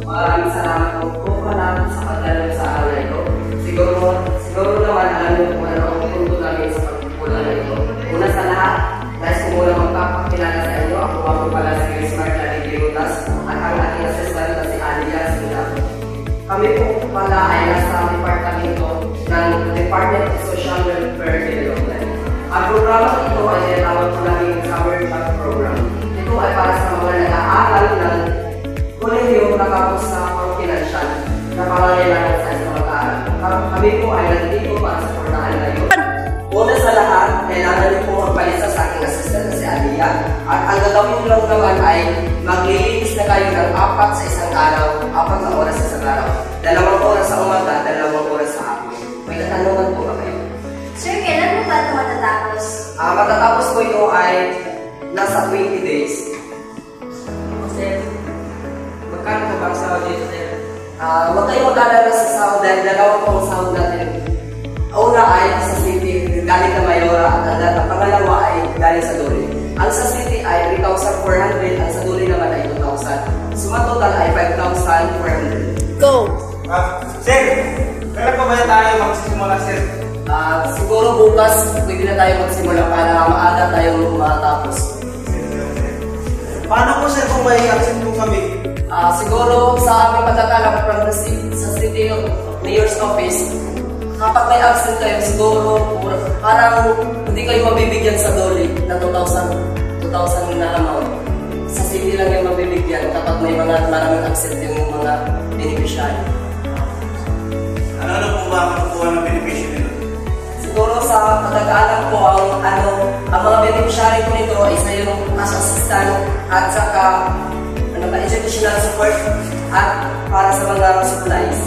Maraming salamat po pala sa pagdalaw sa araw na ito. Siguro naman alam niyo kung ano ang punto namin sa pagpupula na ito. Una sa lahat, nais ko muna magpapakilala sa inyo. Ako nga po pala si Smart na Ligirutas at ang ating assistant na si Alia Sina. Kami po pala ay nasa departamento ng Department of Social Welfare Development. Ang programa ito ay tinatawag po namin Summer Job Program. Ito ay para sa mga nag-aaral ng kolehiyo nakapos sa pang-financial na pangangailangan sa isang mag-aaral. Kami po ay nandito para sa portahan kayo. Una sa lahat, kailangan niyo po magpalista sa aking assistant na si Alia. At ang gagawin niyo lang naman ay maglilinis na kayo ng 4 sa isang araw, 4 na oras sa isang araw. 2 oras sa umaga, 2 oras sa hapon. May katanungan po ba kayo? Sir, kailan mo ba ito matatapos? Matatapos po ito ay nasa 20 days. Sir, magkano po ba ang sahod dito, sir? Huwag kayong mag-alala sa sahod dahil dalawa po ang sahod natin. Una ay sa city, galing na Mayora, at ang pangalawa ay galing sa Dole. Ang sa city ay 3,400, ang sa Dole naman ay 2,000. Suma total ay 5,400. Go! Sir, kailan pa ba na tayo magsisimula, sir? Siguro bukas pwede na tayo magsimula para maaga tayong matapos. Paano po, sir, kung may absent po kami? Siguro sa aming pagkakalam sa City Mayor's Office, kapag may absent kayo, siguro parang hindi kayo mabibigyan sa Dole ng 2,000 na amount. Sa City lang yung mabibigyan kapag may maraming absent yung mga beneficiary. Ano po ba ang makukuha ng benepisyo nito? Siguro sa pagkakaalam ko, ang mga beneficiary ko nito ay sa yung as assistant at saka educational support at para sa mga supplies.